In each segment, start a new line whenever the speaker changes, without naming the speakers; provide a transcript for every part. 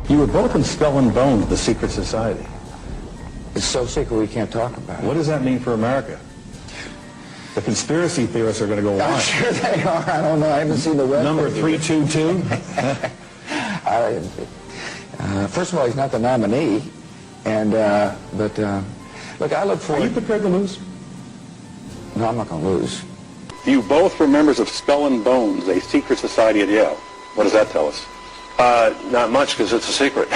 You were both in Skull and Bones, the secret society.
It's so secret we can't talk about it.
What does that mean for America? The conspiracy theorists are going to go
I'm
on.
sure they are. I don't know. I haven't seen the web.
Number 322?
First of all, he's not the nominee. And, look, I look forward...
Are you prepared to lose?
No, I'm not going to lose.
You both were members of Skull and Bones, a secret society at Yale. What does that tell us?
Not much, because it's a secret.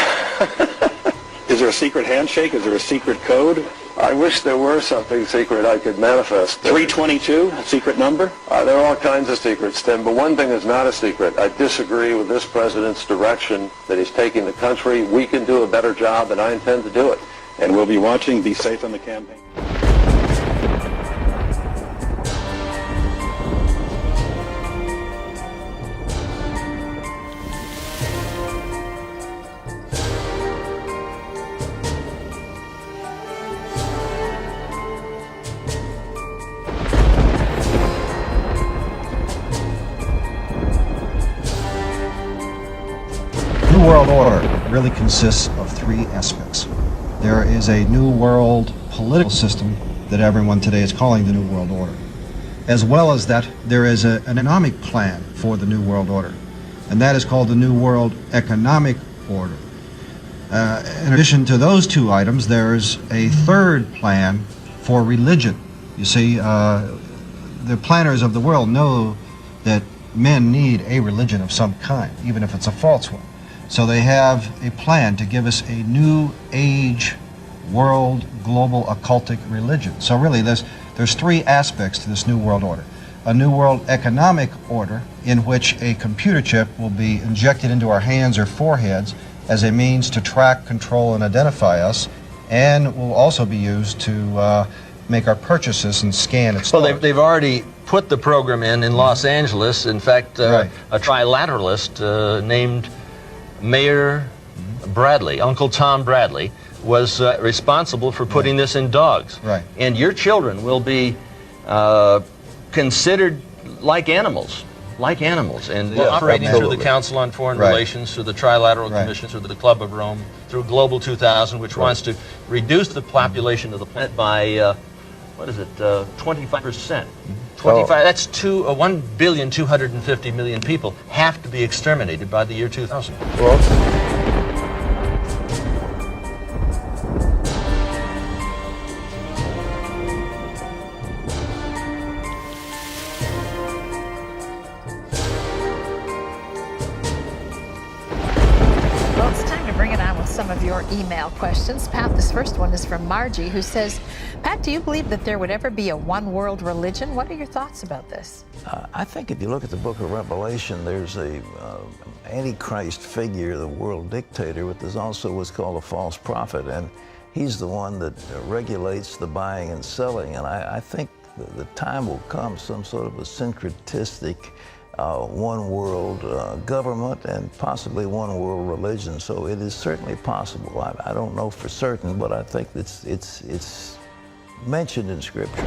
Is there a secret handshake? Is there a secret code?
I wish there were something secret I could manifest.
322, a secret number?
There are all kinds of secrets, Tim, but one thing is not a secret. I disagree with this president's direction that he's taking the country. We can do a better job, and I intend to do it.
And we'll be watching. Be safe on the campaign.
The New World Order really consists of three aspects. There is a New World political system that everyone today is calling the New World Order. As well as that, there is an economic plan for the New World Order, and that is called the New World Economic Order. In addition to those two items, there's a third plan for religion. You see, the planners of the world know that men need a religion of some kind, even if it's a false one. So they have a plan to give us a new age world global occultic religion. So really there's three aspects to this New World Order. A New World Economic Order in which a computer chip will be injected into our hands or foreheads as a means to track, control, and identify us, and will also be used to make our purchases and scan its
Well, they've already put the program in Los Angeles. In fact,
Right.
a trilateralist named Mayor Bradley, Uncle Tom Bradley, was responsible for putting this in dogs.
Right.
And your children will be considered like animals. And operating through the Council on Foreign
Right.
Relations, through the Trilateral
Right.
Commission, through the Club of Rome, through Global 2000, which wants to reduce the population of the planet by, 25%. 25, that's 1,250,000,000 people have to be exterminated by the year 2000.
Well, it's time to bring it on with some of your email questions. Pat, this first one is from Margie, who says, Pat, do you believe that there would ever be a one-world religion? What are your thoughts about this?
I think if you look at the book of Revelation, there's a Antichrist figure, the world dictator, but there's also what's called a false prophet, and he's the one that regulates the buying and selling. And I think the time will come, some sort of a syncretistic one world government and possibly one world religion. So it is certainly possible. I don't know for certain, but I think it's mentioned in Scripture.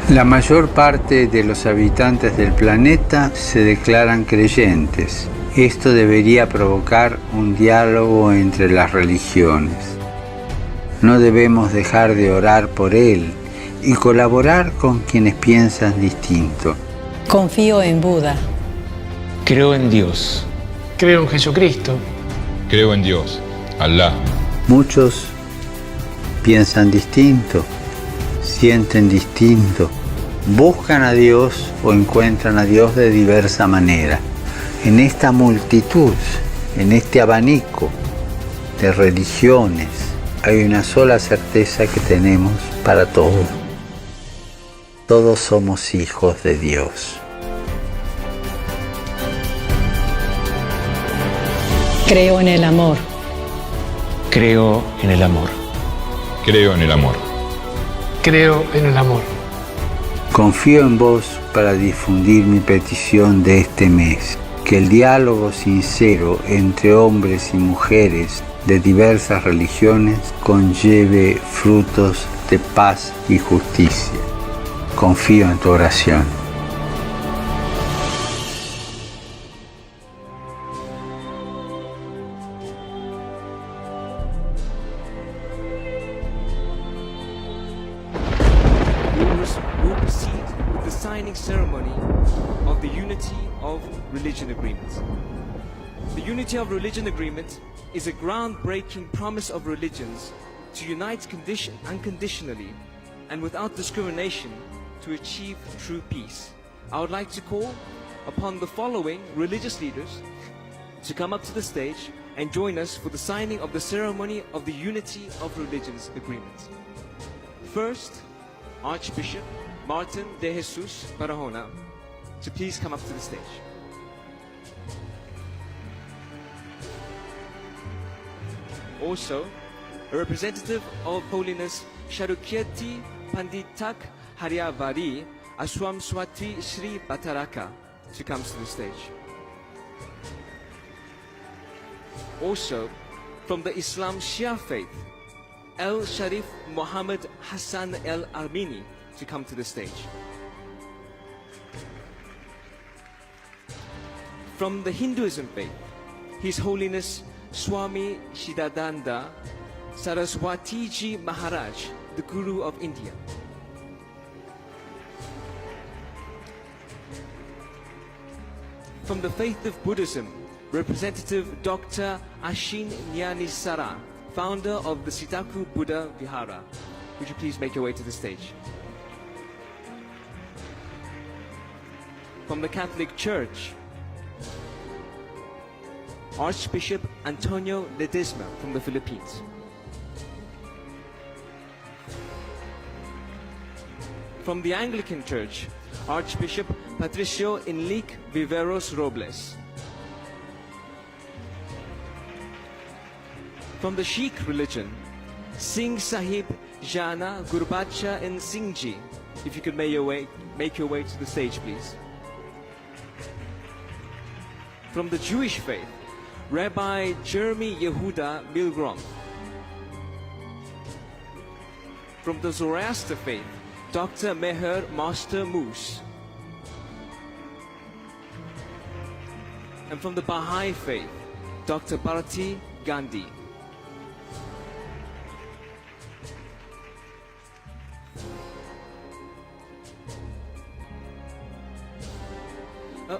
La mayor parte de los habitantes del planeta se declaran creyentes. Esto debería provocar un diálogo entre las religiones. No debemos dejar de orar por él y colaborar con quienes piensan distinto.
Confío en Buda.
Creo en Dios.
Creo en Jesucristo.
Creo en Dios, Alá.
Muchos piensan distinto, sienten distinto, buscan a Dios o encuentran a Dios de diversa manera. En esta multitud, en este abanico de religiones, hay una sola certeza que tenemos para todos. Todos somos hijos de Dios.
Creo en el amor.
Creo en el amor.
Creo en el amor.
Creo en el amor.
Confío en vos para difundir mi petición de este mes. Que el diálogo sincero entre hombres y mujeres de diversas religiones conlleve frutos de paz y justicia. Confío en tu oración.
We'll proceed with the signing ceremony of the Unity of Religion Agreement. The Unity of Religion Agreement is a groundbreaking promise of religions to unite unconditionally and without discrimination to achieve true peace. I would like to call upon the following religious leaders to come up to the stage and join us for the signing of the ceremony of the Unity of Religions Agreement. First, Archbishop Martin de Jesus Barahona to please come up to the stage. Also, a representative of Holiness Sharukirti Panditak Haryavari Aswam Swati Sri Bataraka to come to the stage. Also, from the Islam Shia faith, El Sharif Muhammad Hassan El Armini to come to the stage. From the Hinduism faith, His Holiness Swami Shidananda Saraswatiji Maharaj, the Guru of India. From the faith of Buddhism, Representative Dr. Ashin Nyanisara, founder of the Sitaku Buddha Vihara. Would you please make your way to the stage? From the Catholic Church, Archbishop Antonio Ledesma from the Philippines. From the Anglican Church, Archbishop Patricio Enrique Viveros Robles. From the Sikh religion, Singh Sahib Jana Gurbacha and Singhji. If you could make your way to the stage, please. From the Jewish faith, Rabbi Jeremy Yehuda Milgrom. From the Zoroaster faith, Dr. Meher Master Moose. And from the Baha'i faith, Dr. Bharati Gandhi.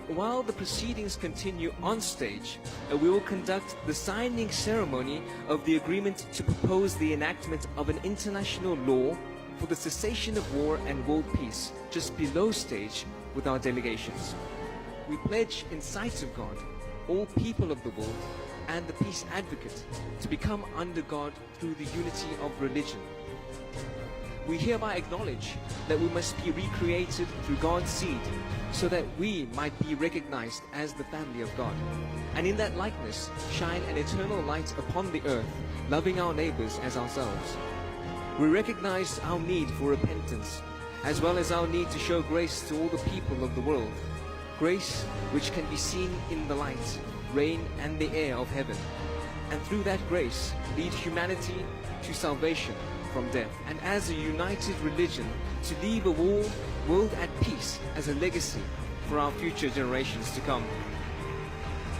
While the proceedings continue on stage, we will conduct the signing ceremony of the agreement to propose the enactment of an international law for the cessation of war and world peace just below stage with our delegations. We pledge in sight of God, all people of the world, and the peace advocate to become under God through the unity of religion. We hereby acknowledge that we must be recreated through God's seed so that we might be recognized as the family of God, and in that likeness shine an eternal light upon the earth, loving our neighbors as ourselves. We recognize our need for repentance, as well as our need to show grace to all the people of the world, grace which can be seen in the light, rain, and the air of heaven, and through that grace lead humanity to salvation from death, and as a united religion to leave a world at peace as a legacy for our future generations to come.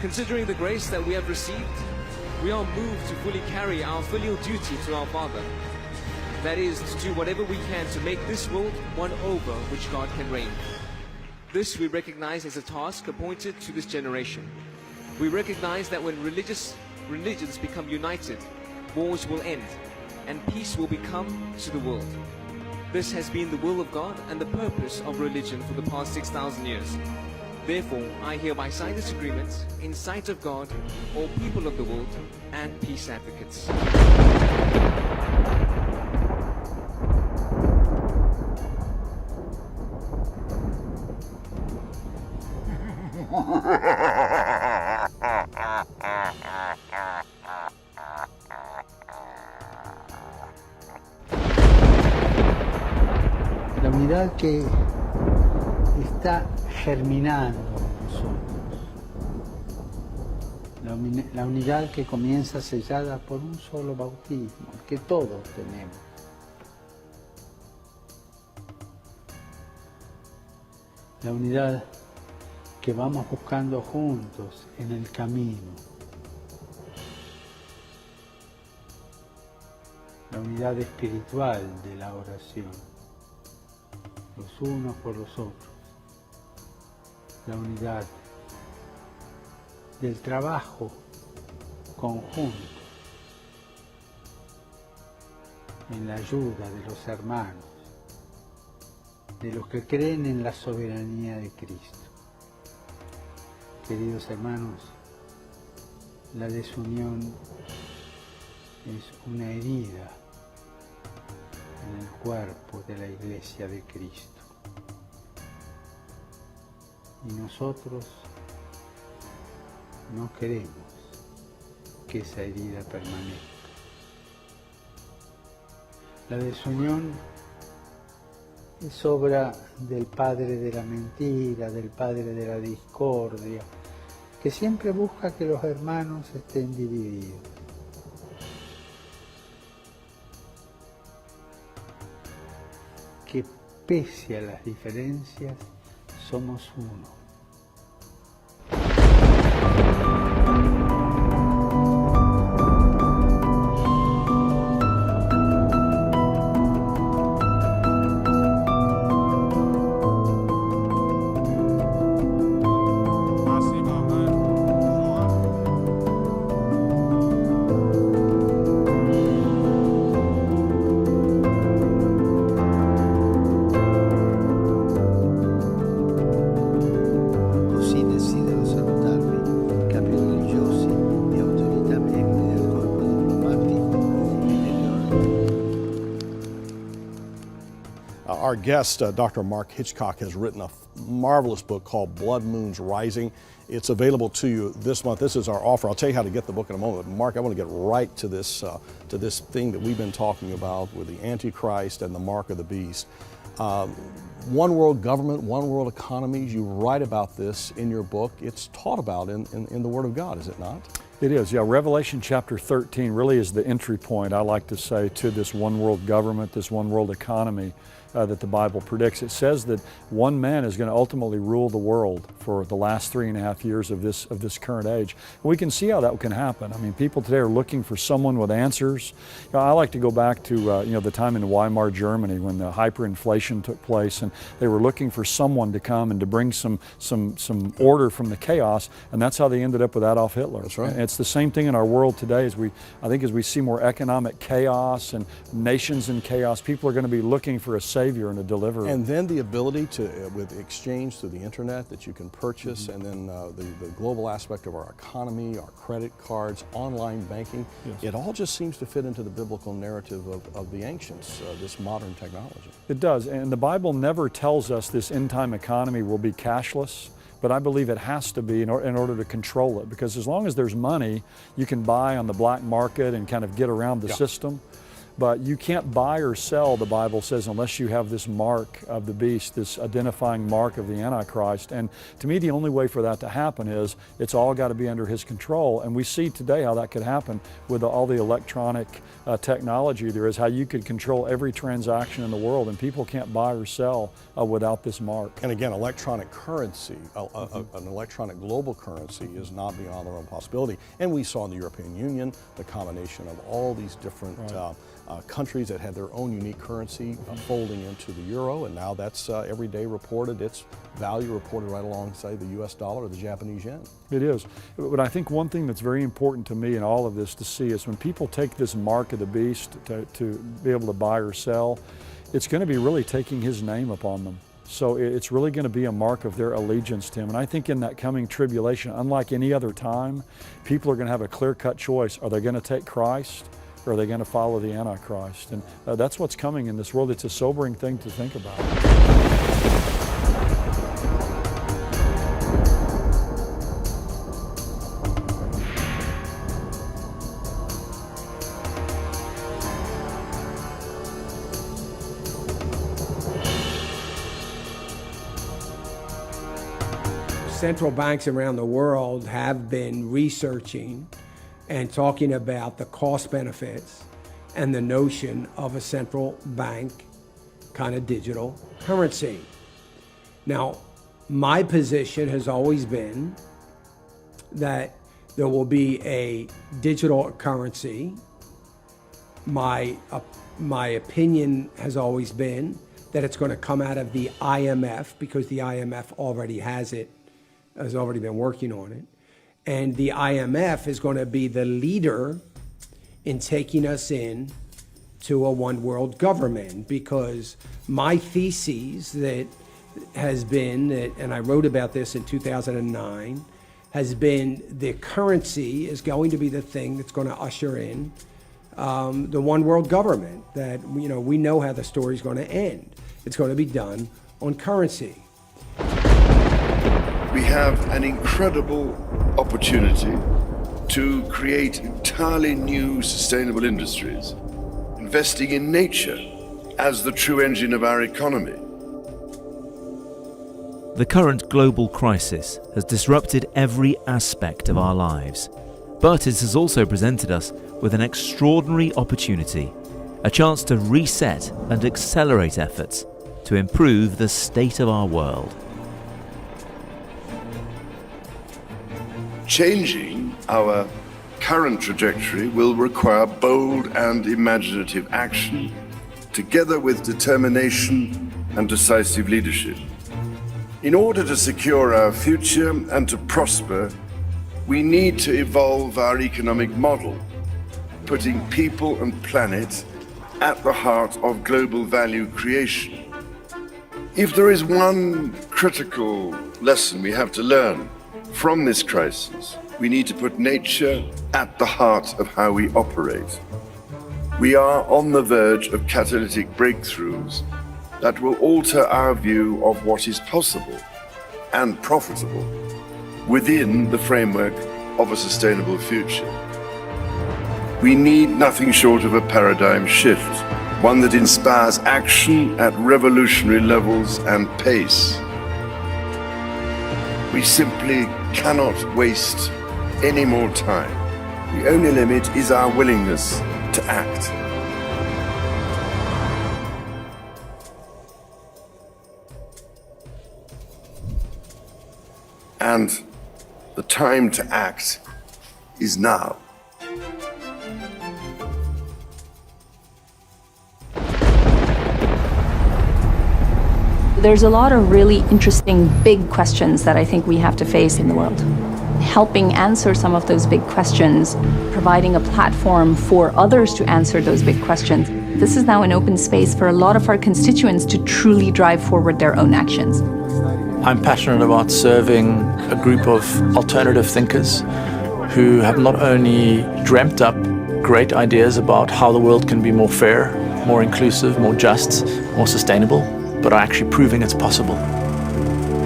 Considering the grace that we have received, we are moved to fully carry our filial duty to our Father. That is, to do whatever we can to make this world one over which God can reign. This we recognize as a task appointed to this generation. We recognize that when religions become united, wars will end, and peace will become to the world. This has been the will of God and the purpose of religion for the past 6,000 years. Therefore, I hereby sign this agreement in sight of God, all people of the world, and peace advocates.
unidad que está germinando en nosotros. La unidad que comienza sellada por un solo bautismo, el que todos tenemos. La unidad que vamos buscando juntos en el camino. La unidad espiritual de la oración, los unos por los otros. La unidad del trabajo conjunto en la ayuda de los hermanos, de los que creen en la soberanía de Cristo. Queridos hermanos, la desunión es una herida en el cuerpo de la Iglesia de Cristo. Y nosotros no queremos que esa herida permanezca. La desunión es obra del padre de la mentira, del padre de la discordia, que siempre busca que los hermanos estén divididos. Que pese a las diferencias, somos uno.
Our guest, Dr. Mark Hitchcock, has written a marvelous book called Blood Moons Rising. It's available to you this month. This is our offer. I'll tell you how to get the book in a moment. Mark, I want to get right to this thing that we've been talking about with the Antichrist and the mark of the beast. One world government, one world economy. You write about this in your book. It's taught about in the Word of God, is it not?
It is, yeah. Revelation chapter 13 really is the entry point, I like to say, to this one world government, this one world economy that the Bible predicts. It says that one man is going to ultimately rule the world for the last 3.5 years of this current age. And we can see how that can happen. I mean, people today are looking for someone with answers. You know, I like to go back to the time in Weimar Germany when the hyperinflation took place, and they were looking for someone to come and to bring some order from the chaos, and that's how they ended up with Adolf Hitler.
That's right.
And it's the same thing in our world today. As we see more economic chaos and nations in chaos, people are going to be looking for a savior and a deliverer.
And then the ability to, with exchange through the internet that you can purchase, and then the global aspect of our economy, our credit cards, online banking,
Yes.
It all just seems to fit into the biblical narrative of the ancients, this modern technology.
It does, and the Bible never tells us this end-time economy will be cashless, but I believe it has to be in order to control it, because as long as there's money, you can buy on the black market and kind of get around the system. But you can't buy or sell, the Bible says, unless you have this mark of the beast, this identifying mark of the Antichrist. And to me, the only way for that to happen is it's all got to be under his control. And we see today how that could happen with all the electronic technology there is, how you could control every transaction in the world, and people can't buy or sell without this mark.
And again, electronic currency, an electronic global currency is not beyond the realm of possibility. And we saw in the European Union the combination of all these different countries that had their own unique currency folding into the euro, and now that's every day reported, its value reported right alongside the US dollar or the Japanese yen.
It is. But I think one thing that's very important to me in all of this to see is when people take this mark of the beast to be able to buy or sell, it's going to be really taking his name upon them. So it's really going to be a mark of their allegiance to him. And I think in that coming tribulation, unlike any other time, people are going to have a clear-cut choice. Are they going to take Christ, or are they going to follow the Antichrist? And that's what's coming in this world. It's a sobering thing to think about.
Central banks around the world have been researching and talking about the cost benefits and the notion of a central bank kind of digital currency. Now, my position has always been that there will be a digital currency. My opinion has always been that it's going to come out of the IMF, because the IMF already has it, has already been working on it. And the IMF is going to be the leader in taking us in to a one world government, because my thesis that has been, and I wrote about this in 2009, has been the currency is going to be the thing that's going to usher in the one world government. That, you know, we know how the story's going to end. It's going to be done on currency.
We have an incredible opportunity to create entirely new sustainable industries, investing in nature as the true engine of our economy.
The current global crisis has disrupted every aspect of our lives, but it has also presented us with an extraordinary opportunity, a chance to reset and accelerate efforts to improve the state of our world.
Changing our current trajectory will require bold and imaginative action, together with determination and decisive leadership. In order to secure our future and to prosper, we need to evolve our economic model, putting people and planet at the heart of global value creation. If there is one critical lesson we have to learn from this crisis, we need to put nature at the heart of how we operate. We are on the verge of catalytic breakthroughs that will alter our view of what is possible and profitable within the framework of a sustainable future. We need nothing short of a paradigm shift, one that inspires action at revolutionary levels and pace. We simply cannot waste any more time. The only limit is our willingness to act. And the time to act is now.
There's a lot of really interesting big questions that I think we have to face in the world. Helping answer some of those big questions, providing a platform for others to answer those big questions. This is now an open space for a lot of our constituents to truly drive forward their own actions.
I'm passionate about serving a group of alternative thinkers who have not only dreamt up great ideas about how the world can be more fair, more inclusive, more just, more sustainable, but are actually proving it's possible.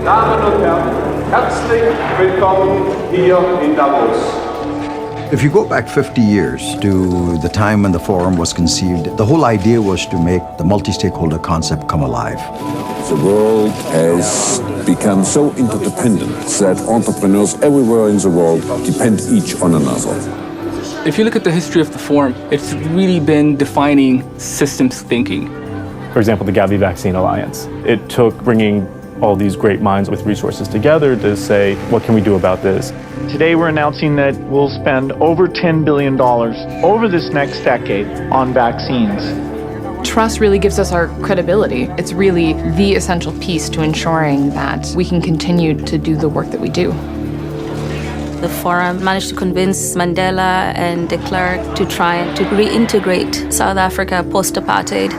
Damen und Herren, herzlich willkommen hier in Davos.
If you go back 50 years to the time when the forum was conceived, the whole idea was to make the multi-stakeholder concept come alive.
The world has become so interdependent that entrepreneurs everywhere in the world depend each on another.
If you look at the history of the forum, it's really been defining systems thinking.
For example, the Gavi Vaccine Alliance. It took bringing all these great minds with resources together to say, what can we do about this?
Today we're announcing that we'll spend over $10 billion over this next decade on vaccines.
Trust really gives us our credibility. It's really the essential piece to ensuring that we can continue to do the work that we do.
The forum managed to convince Mandela and de Klerk to try to reintegrate South Africa post-apartheid.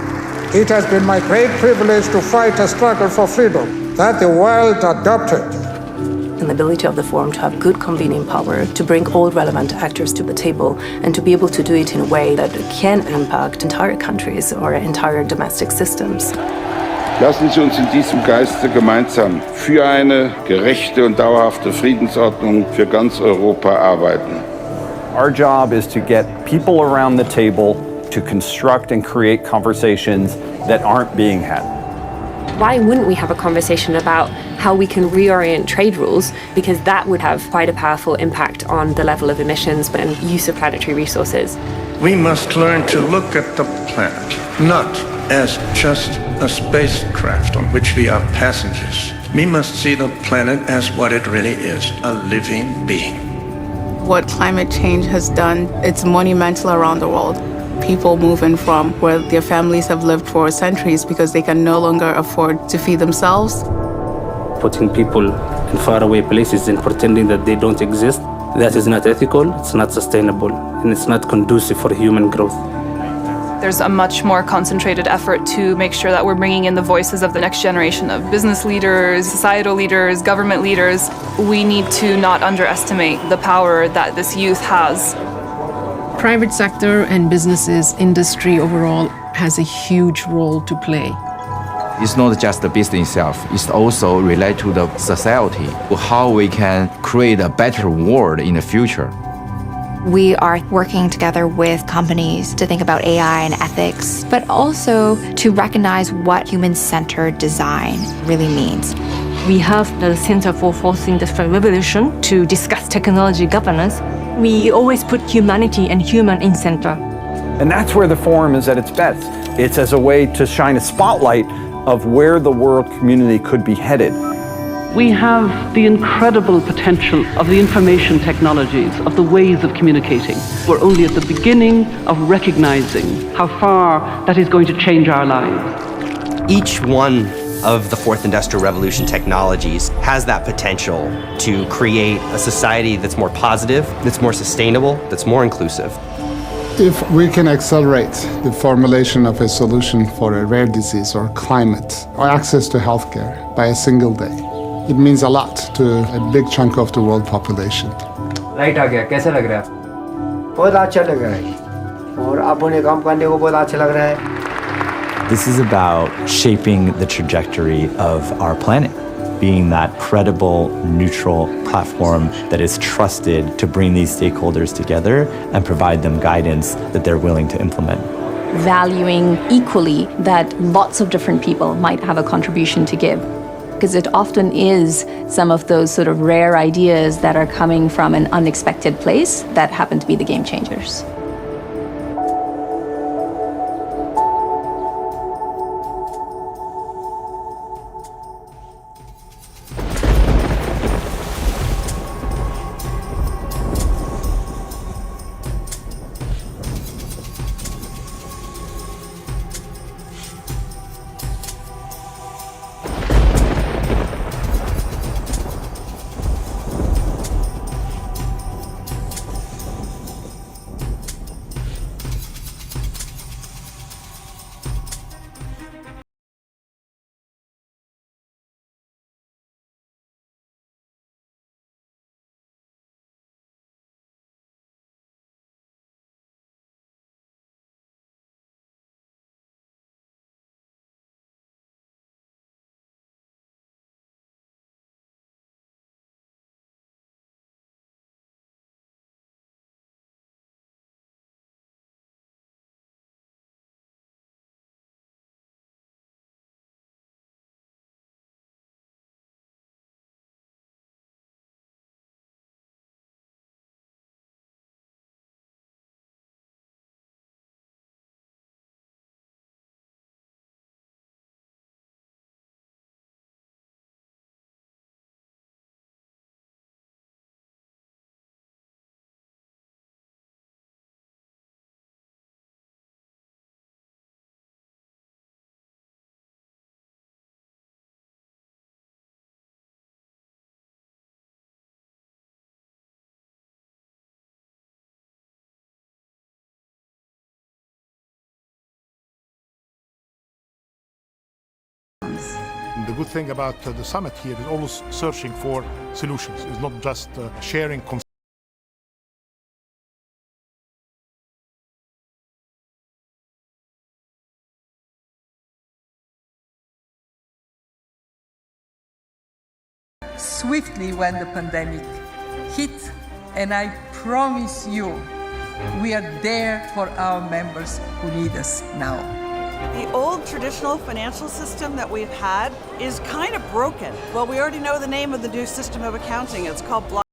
It has been my great privilege to fight a struggle for freedom that the world adopted.
And the ability of the forum to have good convening power, to bring all relevant actors to the table, and to be able to do it in a way that can impact entire countries or entire domestic systems.
Lassen Sie uns in diesem Geiste gemeinsam für eine gerechte und dauerhafte Friedensordnung für ganz Europa arbeiten.
Our job is to get people around the table to construct and create conversations that aren't being had.
Why wouldn't we have a conversation about how we can reorient trade rules? Because that would have quite a powerful impact on the level of emissions and use of planetary resources.
We must learn to look at the planet not as just a spacecraft on which we are passengers. We must see the planet as what it really is, a living being.
What climate change has done, it's monumental around the world. People moving from where their families have lived for centuries because they can no longer afford to feed themselves.
Putting people in faraway places and pretending that they don't exist, that is not ethical, it's not sustainable, and it's not conducive for human growth.
There's a much more concentrated effort to make sure that we're bringing in the voices of the next generation of business leaders, societal leaders, government leaders. We need to not underestimate the power that this youth has.
Private sector and businesses, industry overall, has a huge role to play.
It's not just the business itself, it's also related to the society, how we can create a better world in the future.
We are working together with companies to think about AI and ethics, but also to recognize what human-centered design really means.
We have the Center for Fourth Industrial Revolution to discuss technology governance. We always put humanity and human in center.
And that's where the forum is at its best. It's as a way to shine a spotlight of where the world community could be headed.
We have the incredible potential of the information technologies, of the ways of communicating. We're only at the beginning of recognizing how far that is going to change our lives.
Each one of the Fourth Industrial Revolution technologies has that potential to create a society that's more positive, that's more sustainable, that's more inclusive.
If we can accelerate the formulation of a solution for a rare disease or climate or access to healthcare by a single day, it means a lot to a big chunk of the world population.
Light आ गया, कैसा लग रहा है? बहुत अच्छा लग रहा है और अपने काम करने को बहुत अच्छा लग रहा है.
This is about shaping the trajectory of our planet, being that credible, neutral platform that is trusted to bring these stakeholders together and provide them guidance that they're willing to implement.
Valuing equally that lots of different people might have a contribution to give. Because it often is some of those sort of rare ideas that are coming from an unexpected place that happen to be the game changers.
The good thing about the summit here is always searching for solutions. It's not just sharing concepts.
Swiftly when the pandemic hit, and I promise you, we are there for our members who need us now.
The old traditional financial system that we've had is kind of broken. Well, we already know the name of the new system of accounting. It's called block.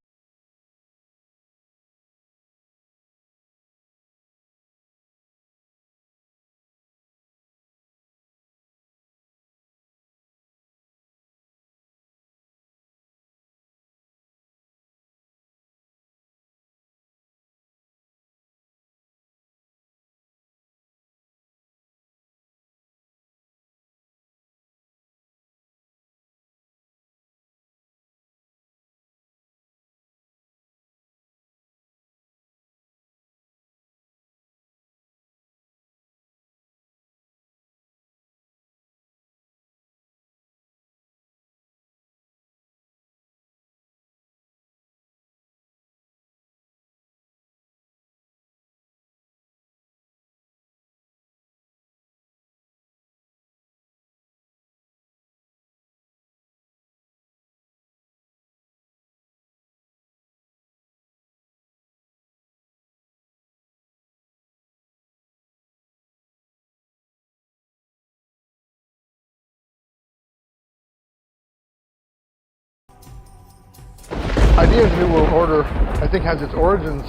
idea of the New World Order, I think, has its origins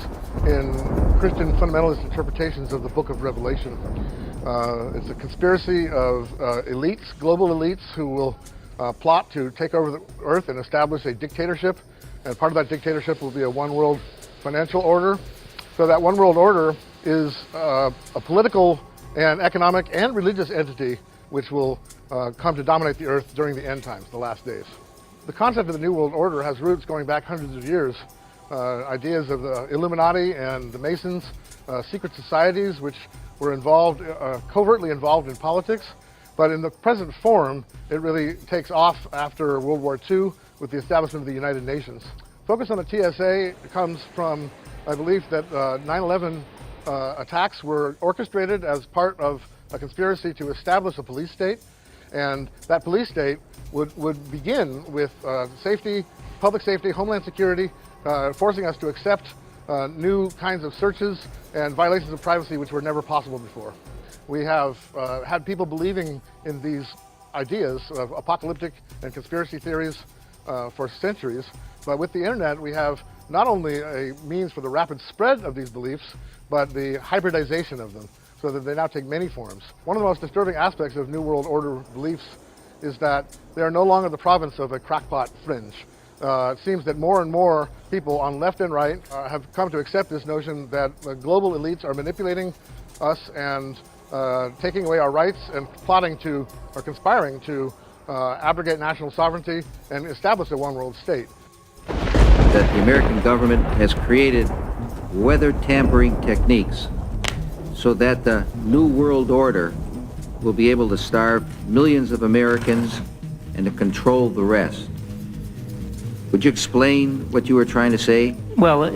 in Christian fundamentalist interpretations of the Book of Revelation. It's a conspiracy of elites, global elites, who will plot to take over the earth and establish a dictatorship. And part of that dictatorship will be a one world financial order. So that one world order is a political and economic and religious entity which will come to dominate the earth during the end times, the last days. The concept of the New World Order has roots going back hundreds of years. Ideas of the Illuminati and the Masons, secret societies which were involved, covertly involved in politics. But in the present form, it really takes off after World War II with the establishment of the United Nations. Focus on the TSA comes from a belief that 9/11 attacks were orchestrated as part of a conspiracy to establish a police state. And that police state would begin with safety, public safety, homeland security, forcing us to accept new kinds of searches and violations of privacy which were never possible before. We have had people believing in these ideas of apocalyptic and conspiracy theories for centuries, but with the internet we have not only a means for the rapid spread of these beliefs, but the hybridization of them, so that they now take many forms. One of the most disturbing aspects of New World Order beliefs is that they are no longer the province of a crackpot fringe. It seems that more and more people on left and right have come to accept this notion that the global elites are manipulating us and taking away our rights and plotting to, or conspiring to, abrogate national sovereignty and establish a one-world state.
That the American government has created weather tampering techniques so that the New World Order will be able to starve millions of Americans and to control the rest. Would you explain what you were trying to say?
Well,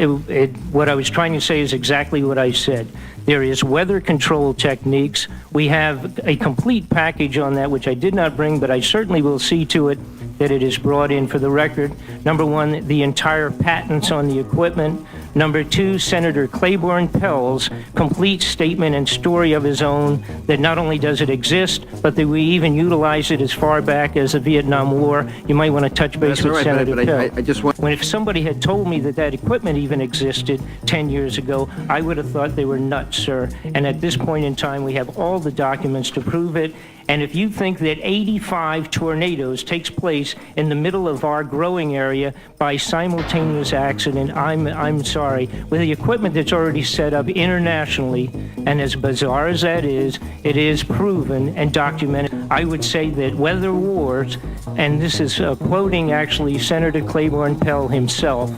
what I was trying to say is exactly what I said. There is weather control techniques. We have a complete package on that, which I did not bring, but I certainly will see to it that it is brought in for the record. Number one, the entire patents on the equipment. Number two, Senator Claiborne Pell's complete statement and story of his own that not only does it exist, but that we even utilize it as far back as the Vietnam War. You might want to touch base with Senator Pell.
I just want...
When if somebody had told me that that equipment even existed 10 years ago, I would have thought they were nuts, sir. And at this point in time, we have all the documents to prove it. And if you think that 85 tornadoes takes place in the middle of our growing area by simultaneous accident, I'm sorry. With the equipment that's already set up internationally, and as bizarre as that is, it is proven and documented. I would say that weather wars, and this is quoting actually Senator Claiborne Pell himself,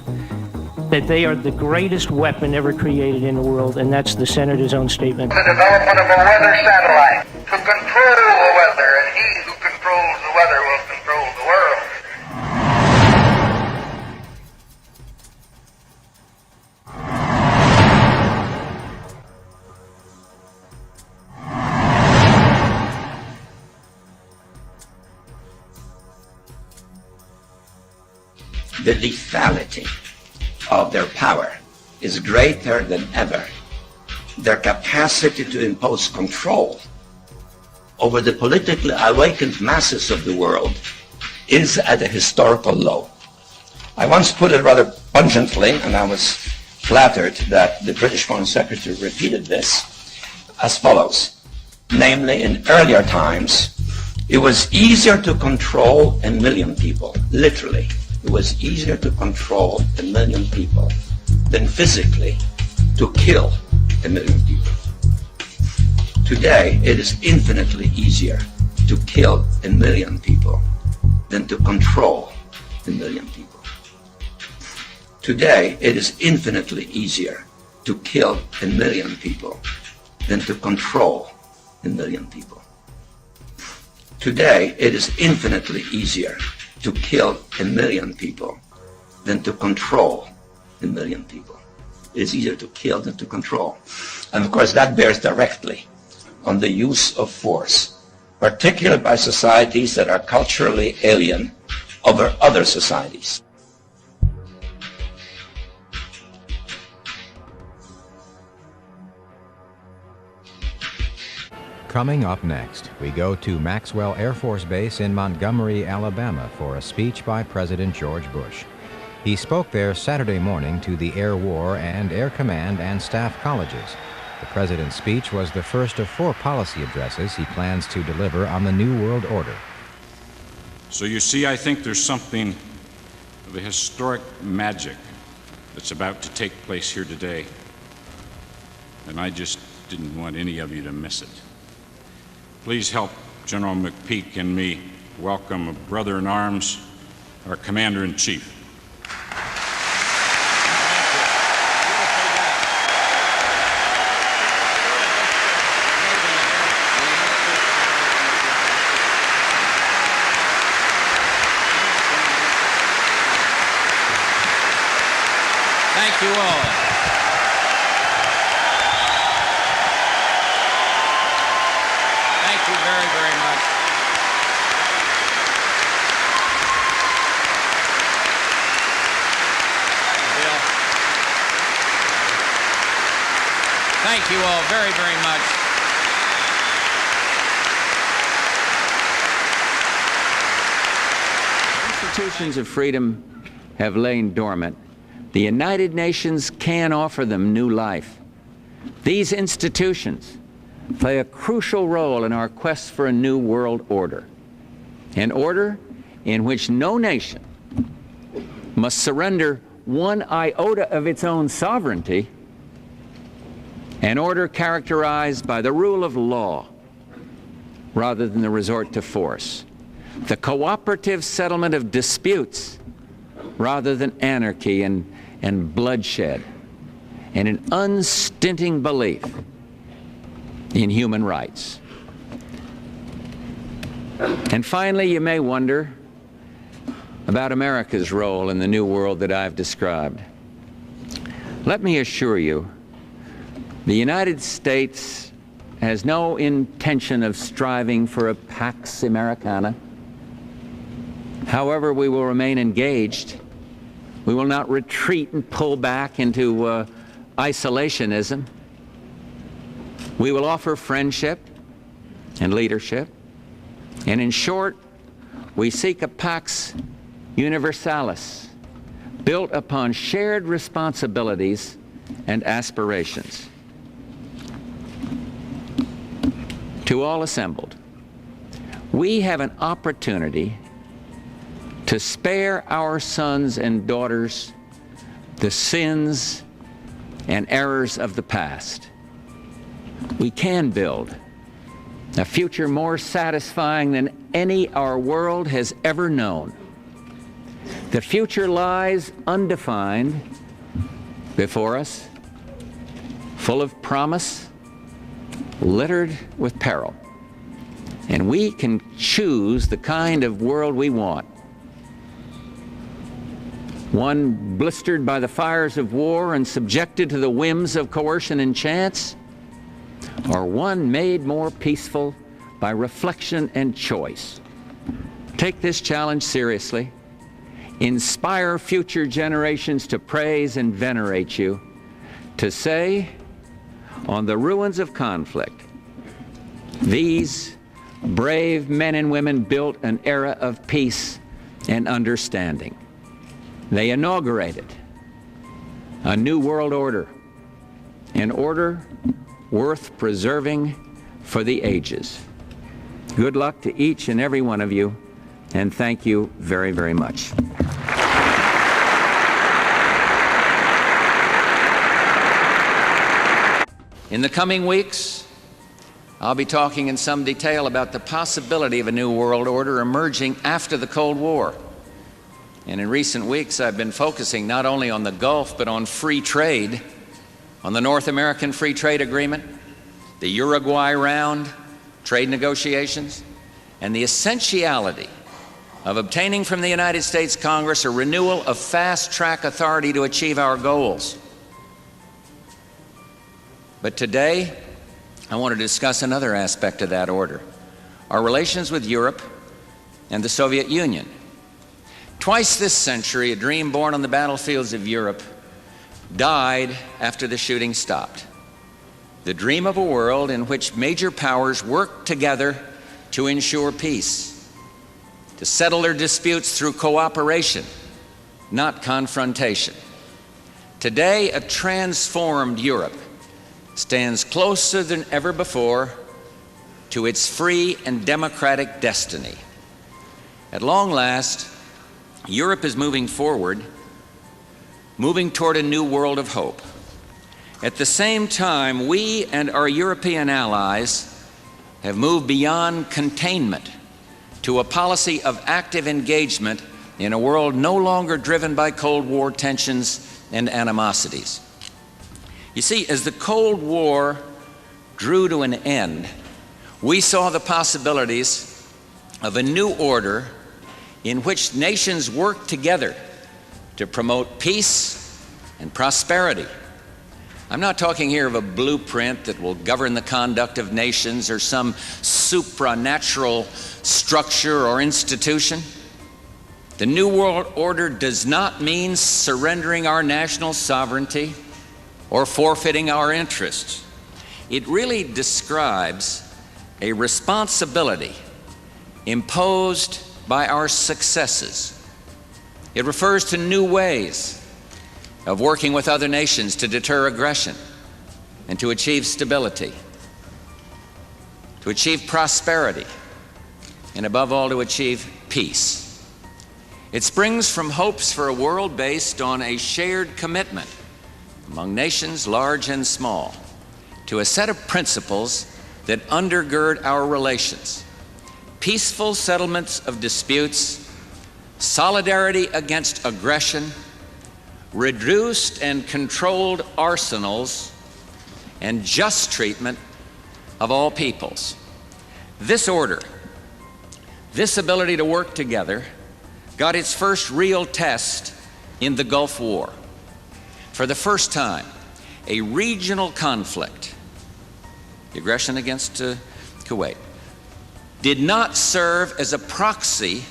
that they are the greatest weapon ever created in the world, and that's the senator's own statement.
The development of a weather satellite to control the weather, and he who controls the weather will control the world.
The lethality of their power is greater than ever. Their capacity to impose control over the politically awakened masses of the world is at a historical low. I once put it rather pungently, and I was flattered that the British Foreign Secretary repeated this, as follows. Namely, in earlier times, it was easier to control 1 million people, literally. It was easier to control 1 million people than physically to kill 1 million people. Today, it is infinitely easier to kill 1 million people than to control 1 million people. Today, it is infinitely easier to kill 1 million people than to control 1 million people. Today, it is infinitely easier to kill 1 million people than to control 1 million people. It is easier to kill than to control. And of course, that bears directly on the use of force, particularly by societies that are culturally alien over other societies.
Coming up next, we go to Maxwell Air Force Base in Montgomery, Alabama for a speech by President George Bush. He spoke there Saturday morning to the Air War and Air Command and Staff colleges. The president's speech was the first of 4 policy addresses he plans to deliver on the New World Order.
So you see, I think there's something of a historic magic that's about to take place here today, and I just didn't want any of you to miss it. Please help General McPeak and me welcome a brother-in-arms, our Commander-in-Chief.
Thank you all. Thank you very, very much. Bill. Thank you all very, very much.
Institutions of freedom have lain dormant. The United Nations can offer them new life. These institutions play a crucial role in our quest for a new world order, an order in which no nation must surrender one iota of its own sovereignty, an order characterized by the rule of law rather than the resort to force, the cooperative settlement of disputes rather than anarchy and bloodshed, and an unstinting belief in human rights. And finally, you may wonder about America's role in the new world that I've described. Let me assure you, the United States has no intention of striving for a Pax Americana. However, we will remain engaged. We will not retreat and pull back into isolationism. We will offer friendship and leadership. And in short, we seek a Pax Universalis, built upon shared responsibilities and aspirations. To all assembled, we have an opportunity to spare our sons and daughters the sins and errors of the past. We can build a future more satisfying than any our world has ever known. The future lies undefined before us, full of promise, littered with peril. And we can choose the kind of world we want. One blistered by the fires of war and subjected to the whims of coercion and chance, or one made more peaceful by reflection and choice. Take this challenge seriously. Inspire future generations to praise and venerate you, to say, on the ruins of conflict, these brave men and women built an era of peace and understanding. They inaugurated a new world order, an order worth preserving for the ages. Good luck to each and every one of you, and thank you very, very much. In the coming weeks, I'll be talking in some detail about the possibility of a new world order emerging after the Cold War. And in recent weeks, I've been focusing not only on the Gulf, but on free trade, on the North American Free Trade Agreement, the Uruguay Round, trade negotiations, and the essentiality of obtaining from the United States Congress a renewal of fast-track authority to achieve our goals. But today, I want to discuss another aspect of that order, our relations with Europe and the Soviet Union. Twice this century, a dream born on the battlefields of Europe died after the shooting stopped. The dream of a world in which major powers work together to ensure peace, to settle their disputes through cooperation, not confrontation. Today, a transformed Europe stands closer than ever before to its free and democratic destiny. At long last, Europe is moving forward, moving toward a new world of hope. At the same time, we and our European allies have moved beyond containment to a policy of active engagement in a world no longer driven by Cold War tensions and animosities. You see, as the Cold War drew to an end, we saw the possibilities of a new order in which nations work together to promote peace and prosperity. I'm not talking here of a blueprint that will govern the conduct of nations or some supranatural structure or institution. The New World Order does not mean surrendering our national sovereignty or forfeiting our interests. It really describes a responsibility imposed by our successes. It refers to new ways of working with other nations to deter aggression and to achieve stability, to achieve prosperity, and above all, to achieve peace. It springs from hopes for a world based on a shared commitment among nations large and small to a set of principles that undergird our relations: peaceful settlements of disputes, solidarity against aggression, reduced and controlled arsenals, and just treatment of all peoples. This order, this ability to work together, got its first real test in the Gulf War. For the first time, a regional conflict, the aggression against Kuwait, did not serve as a proxy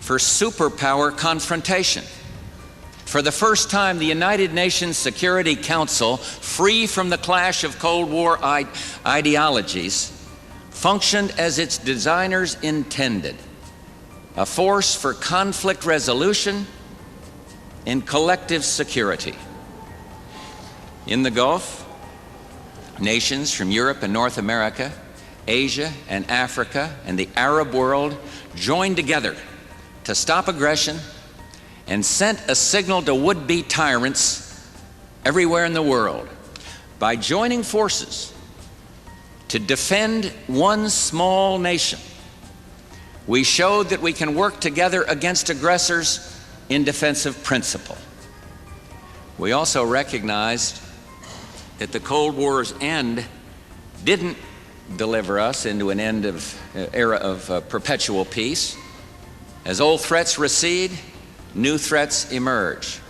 for superpower confrontation. For the first time, the United Nations Security Council, free from the clash of Cold War ideologies, functioned as its designers intended, a force for conflict resolution and collective security. In the Gulf, nations from Europe and North America, Asia and Africa, and the Arab world joined together to stop aggression and sent a signal to would-be tyrants everywhere in the world. By joining forces to defend one small nation, we showed that we can work together against aggressors in defense of principle. We also recognized that the Cold War's end didn't deliver us into an era of perpetual peace. As old threats recede, new threats emerge.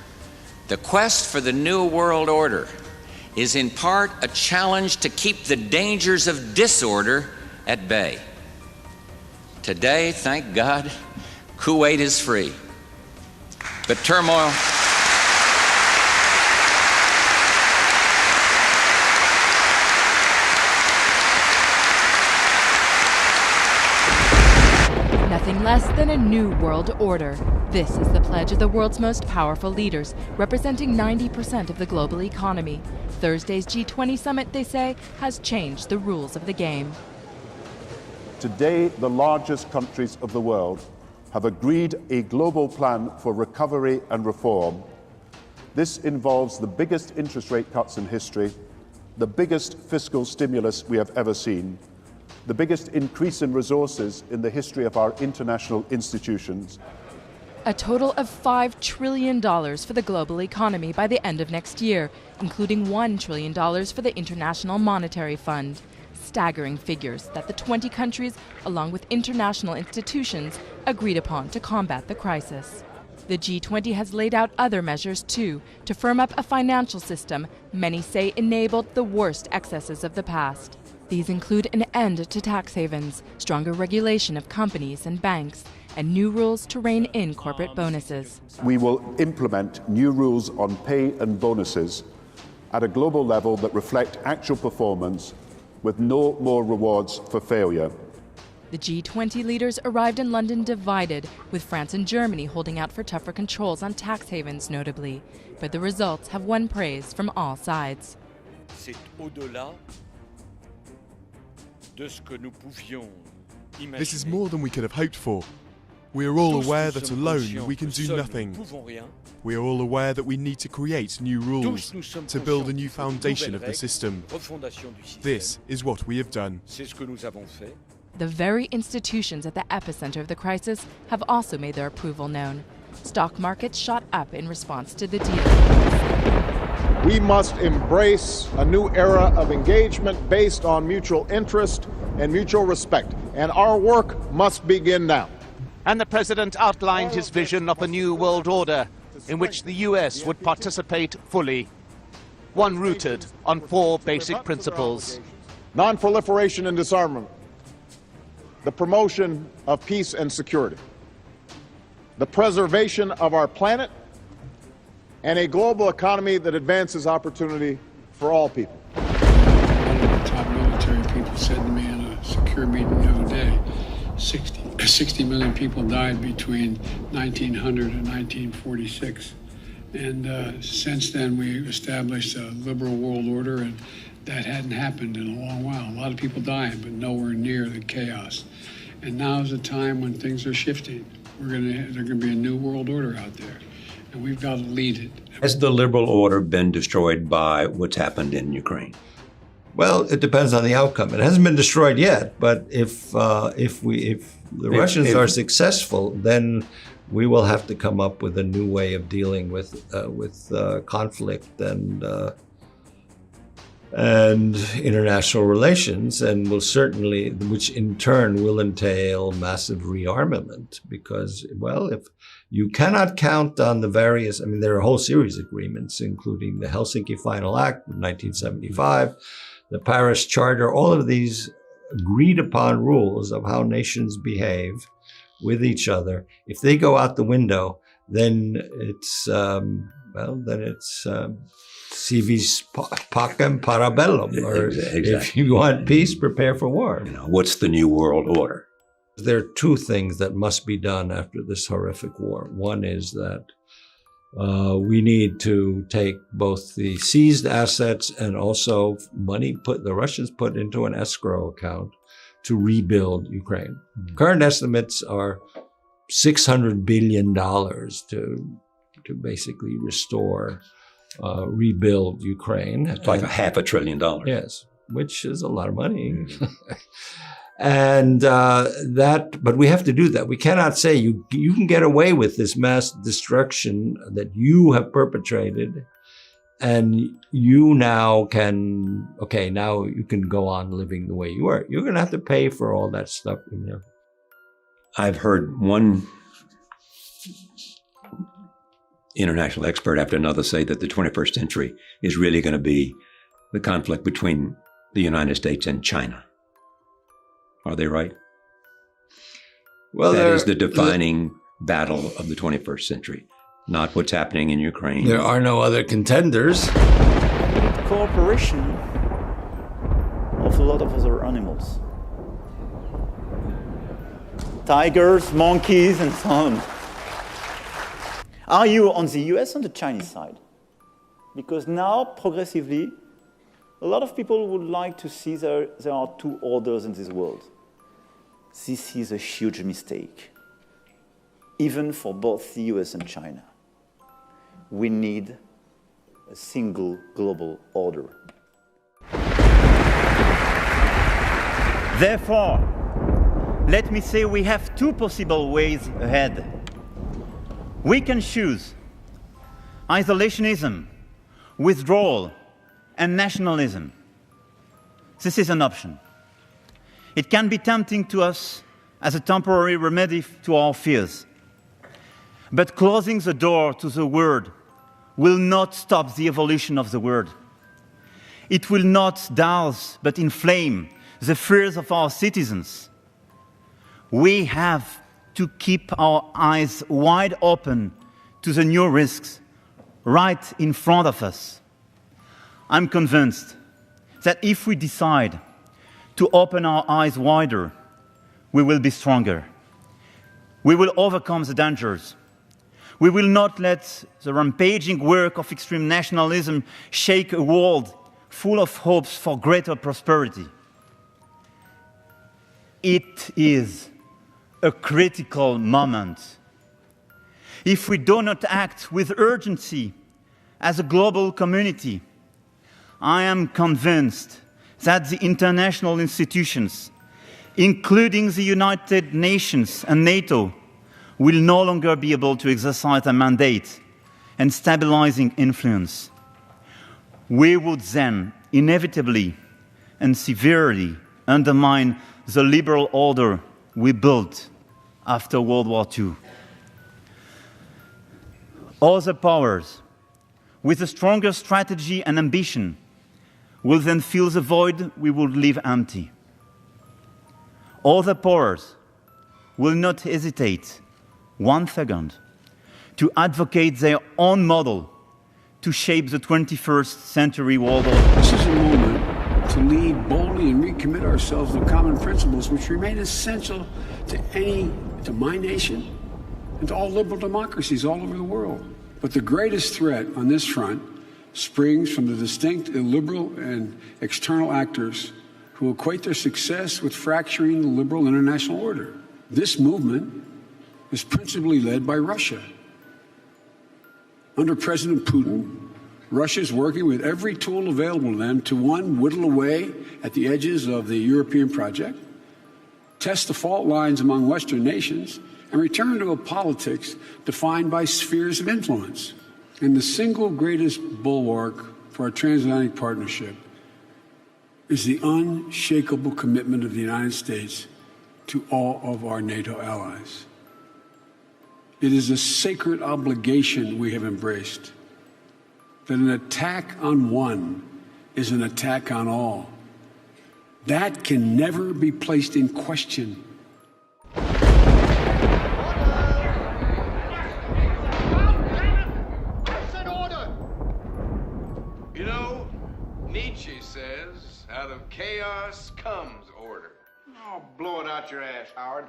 The quest for the New World Order is in part a challenge to keep the dangers of disorder at bay. Today, thank God, Kuwait is free. But turmoil
Nothing less than a new world order. This is the pledge of the world's most powerful leaders, representing 90% of the global economy. Thursday's G20 summit, they say, has changed the rules of the game.
Today, the largest countries of the world have agreed a global plan for recovery and reform. This involves the biggest interest rate cuts in history, the biggest fiscal stimulus we have ever seen, the biggest increase in resources in the history of our international institutions.
A total of $5 trillion for the global economy by the end of next year, including $1 trillion for the International Monetary Fund. Staggering figures that the 20 countries, along with international institutions, agreed upon to combat the crisis. The G20 has laid out other measures, too, to firm up a financial system many say enabled the worst excesses of the past. These include an end to tax havens, stronger regulation of companies and banks, and new rules to rein in corporate bonuses.
We will implement new rules on pay and bonuses at a global level that reflect actual performance, with no more rewards for failure.
The G20 leaders arrived in London divided, with France and Germany holding out for tougher controls on tax havens notably. But the results have won praise from all sides.
C'est au-delà de ce que nous pouvions imaginer.
This is more than we could have hoped for. We are all aware that alone we can do nothing. We are all aware that we need to create new rules to build a new foundation of the system. This is what we have done.
The very institutions at the epicenter of the crisis have also made their approval known. Stock markets shot up in response to the deal.
We must embrace a new era of engagement based on mutual interest and mutual respect, and our work must begin now.
And the president outlined his vision of a new world order in which the US would participate fully. One rooted on 4 basic principles.
Non-proliferation and disarmament, the promotion of peace and security, the preservation of our planet, and a global economy that advances opportunity for all people.
One of the top military people said to me in a secure meeting the other day, 60 million people died between 1900 and 1946. And since then, we established a liberal world order, and that hadn't happened in a long while. A lot of people dying, but nowhere near the chaos. And now is a time when things are shifting. There's going to be a new world order out there, and we've got to lead it.
Has the liberal order been destroyed by what's happened in Ukraine? Well, it depends on the outcome. It hasn't been destroyed yet, but if the Russians are successful, then we will have to come up with a new way of dealing with conflict and international relations, and will certainly, which in turn will entail massive rearmament, because, well, if you cannot count on the various, I mean, there are a whole series of agreements, including the Helsinki Final Act of 1975, the Paris Charter, all of these agreed upon rules of how nations behave with each other. If they go out the window, then it's, si vis pacem para bellum, or exactly. If you want peace, prepare for war. What's the new world order? There are 2 things that must be done after this horrific war. One is that we need to take both the seized assets and also money the Russians put into an escrow account to rebuild Ukraine. Mm-hmm. Current estimates are $600 billion to basically restore, rebuild Ukraine. It's like $500 billion. Yes, which is a lot of money. Mm-hmm. And but we have to do that. We cannot say you can get away with this mass destruction that you have perpetrated, and you now can go on living the way you were. You're going to have to pay for all that stuff. I've heard one international expert after another say that the 21st century is really going to be the conflict between the United States and China. Are they right? Well, that is the defining battle of the 21st century, not what's happening in Ukraine. There are no other contenders.
Cooperation of a lot of other animals.
tigers, monkeys, and so on. Are you on the US or the Chinese side? Because now, progressively, a lot of people would like to see there are two orders in this world. This is a huge mistake, even for both the US and China. We need a single global order. Therefore, let me say we have two possible ways ahead. We can choose isolationism, withdrawal, and nationalism. This is an option. It can be tempting to us as a temporary remedy to our fears. But closing the door to the Word will not stop the evolution of the Word. It will not douse but inflame the fears of our citizens. We have to keep our eyes wide open to the new risks right in front of us. I'm convinced that if we decide to open our eyes wider, we will be stronger. We will overcome the dangers. We will not let the rampaging work of extreme nationalism shake a world full of hopes for greater prosperity. It is a critical moment. If we do not act with urgency as a global community, I am convinced that the international institutions, including the United Nations and NATO, will no longer be able to exercise a mandate and stabilizing influence. We would then inevitably and severely undermine the liberal order we built after World War II. Other powers, with a stronger strategy and ambition, will then fill the void we would leave empty. Other powers will not hesitate 1 second to advocate their own model to shape the 21st century world order.
This is a moment to lead boldly and recommit ourselves to common principles which remain essential to my nation and to all liberal democracies all over the world. But the greatest threat on this front springs from the distinct illiberal and external actors who equate their success with fracturing the liberal international order. This movement is principally led by Russia. Under President Putin, Russia is working with every tool available to them to, one, whittle away at the edges of the European project, test the fault lines among Western nations, and return to a politics defined by spheres of influence. And the single greatest bulwark for our transatlantic partnership is the unshakable commitment of the United States to all of our NATO allies. It is a sacred obligation we have embraced that an attack on one is an attack on all. That can never be placed in question.
You know, Nietzsche says, out of chaos comes order. Oh, blow it out your ass, Howard.